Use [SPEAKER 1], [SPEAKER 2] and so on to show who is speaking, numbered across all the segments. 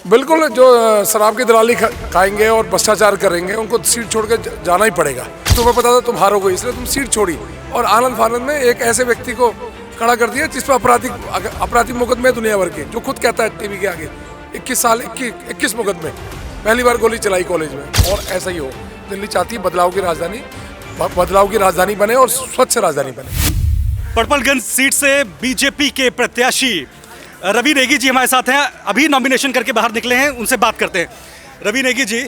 [SPEAKER 1] बिल्कुल, जो शराब की दलाली खाएंगे और भ्रष्टाचार करेंगे उनको सीट छोड़ के जाना ही पड़ेगा। तुम्हें पता था तुम हारोगे इसलिए तुम सीट छोड़ी और आनंद फानंद में एक ऐसे व्यक्ति को खड़ा कर दिया जिस पर आपराधिक मुकदमे दुनिया भर के, जो खुद कहता है टीवी के आगे 21 मुकदमे, पहली बार गोली चलाई कॉलेज में। और ऐसा ही हो, दिल्ली चाहती है बदलाव की राजधानी बने और स्वच्छ राजधानी बने।
[SPEAKER 2] पड़पलगंज सीट से बीजेपी के प्रत्याशी रवि नेगी जी हमारे साथ हैं, अभी नॉमिनेशन करके बाहर निकले हैं, उनसे बात करते हैं। रवि नेगी जी,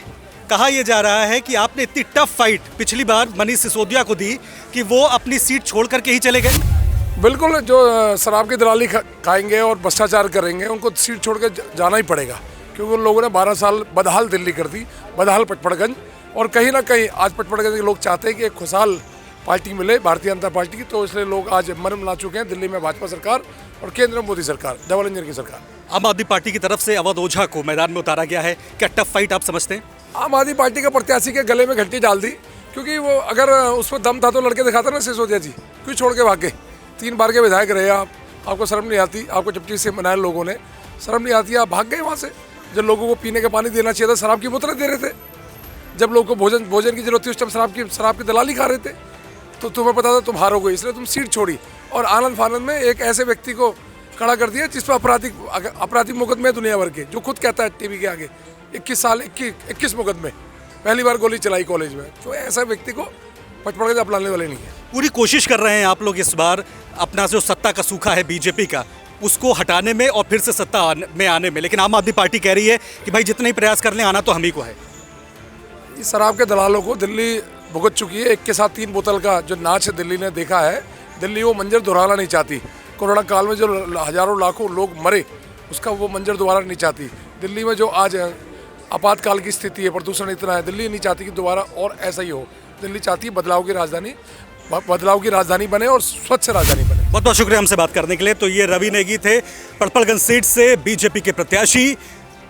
[SPEAKER 2] कहा यह जा रहा है कि आपने इतनी टफ फाइट पिछली बार मनीष सिसोदिया को दी कि वो अपनी सीट छोड़ करके ही चले गए।
[SPEAKER 1] बिल्कुल, जो शराब की दलाली खाएंगे और भ्रष्टाचार करेंगे उनको सीट छोड़ के जाना ही पड़ेगा, क्योंकि उन लोगों ने 12 साल बदहाल दिल्ली कर दी, बदहाल पटपड़गंज। और कहीं ना कहीं आज पटपड़गंज के लोग चाहते हैं कि एक खुशहाल पार्टी मिले, भारतीय जनता पार्टी की, तो इसलिए लोग आज मरम ला चुके हैं। दिल्ली में भाजपा सरकार और केंद्र में मोदी सरकार, डबल इंजन की सरकार।
[SPEAKER 2] आम आदमी पार्टी की तरफ से अवध ओझा को मैदान में उतारा गया है, क्या टफ फाइट आप समझते हैं?
[SPEAKER 1] आम आदमी पार्टी के प्रत्याशी के गले में घंटी डाल दी, क्योंकि वो अगर उसमें दम था तो लड़के दिखाता ना सिसोदिया जी, क्यों छोड़ के भागे? 3 बार के विधायक रहे आप, आपको शर्म नहीं आती? आपको चपटी से मनाए लोगों ने, शर्म नहीं आती? आप भाग गए वहाँ से। जब लोगों को पीने का पानी देना चाहिए था, शराब की बोतलें दे रहे थे। जब लोगों को भोजन की जरूरत थी, उस टाइम शराब की दलाली खा रहे थे। तो तुम्हें पता था तुम हारोगे इसलिए तुम सीट छोड़ी और आनंद फानंद में एक ऐसे व्यक्ति को खड़ा कर दिया जिस पर आपराधिक मुकदमे दुनिया भर के, जो खुद कहता है टीवी के आगे 21 मुकदमे, पहली बार गोली चलाई कॉलेज में। तो ऐसा व्यक्ति को पटपड़गंज अपनाने वाले नहीं है।
[SPEAKER 2] पूरी कोशिश कर रहे हैं आप लोग इस बार अपना जो सत्ता का सूखा है बीजेपी का, उसको हटाने में और फिर से सत्ता में आने में, लेकिन आम आदमी पार्टी कह रही है कि भाई जितने ही प्रयास कर लें, आना तो हम ही को है।
[SPEAKER 1] इस शराब के दलालों को दिल्ली भुगत चुकी है। एक के साथ 3 बोतल का जो नाच दिल्ली ने देखा है, दिल्ली वो मंजर दोहराना नहीं चाहती। कोरोना काल में जो हजारों लाखों लोग मरे, उसका वो मंजर दोबारा नहीं चाहती। दिल्ली में जो आज आपातकाल की स्थिति है, प्रदूषण इतना है, दिल्ली नहीं चाहती कि दोबारा और ऐसा ही हो। दिल्ली चाहती है बदलाव की राजधानी बने और स्वच्छ राजधानी बने।
[SPEAKER 2] बहुत बहुत शुक्रिया हमसे बात करने के लिए। तो ये रवि नेगी थे, पड़पलगंज सीट से बीजेपी के प्रत्याशी।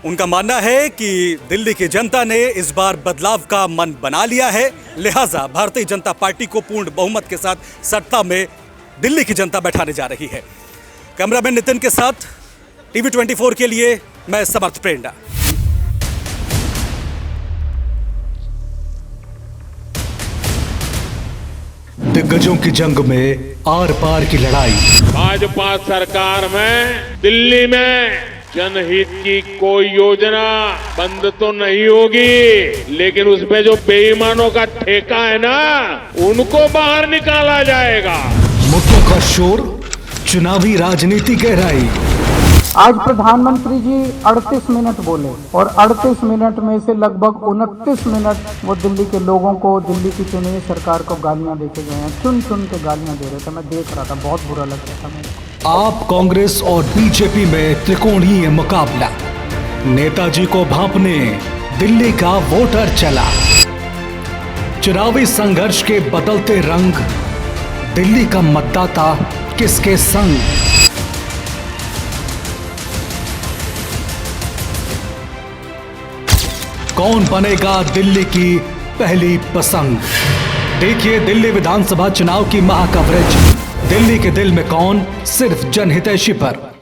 [SPEAKER 2] उनका मानना है कि दिल्ली की जनता ने इस बार बदलाव का मन बना लिया है, लिहाजा भारतीय जनता पार्टी को पूर्ण बहुमत के साथ सत्ता में दिल्ली की जनता बैठाने जा रही है। कैमरामैन नितिन के साथ टीवी 24 के लिए मैं समर्थ प्रेंडा।
[SPEAKER 3] दिग्गजों की जंग में आर पार की लड़ाई।
[SPEAKER 4] भाजपा सरकार में दिल्ली में जनहित की कोई योजना बंद तो नहीं होगी, लेकिन उसमें जो बेईमानों का ठेका है ना, उनको बाहर निकाला जाएगा।
[SPEAKER 3] मुद्दों का शोर, चुनावी राजनीति गहराई।
[SPEAKER 5] आज प्रधानमंत्री जी 38 मिनट बोले और 38 मिनट में से लगभग 29 मिनट वो दिल्ली के लोगों को, दिल्ली की चुनी हुई सरकार को गालियां देके गए हैं। चुन के गालियां दे रहे थे, मैं देख रहा था, बहुत बुरा लग रहा था मेरे को।
[SPEAKER 3] आप कांग्रेस और बीजेपी में त्रिकोणीय मुकाबला। नेताजी को भांपने दिल्ली का वोटर चला। चुनावी संघर्ष के बदलते रंग, दिल्ली का मतदाता किसके संग? कौन बनेगा दिल्ली की पहली पसंद? देखिए दिल्ली विधानसभा चुनाव की महाकवरेज। दिल्ली के दिल में कौन, सिर्फ जनहितैषी पर।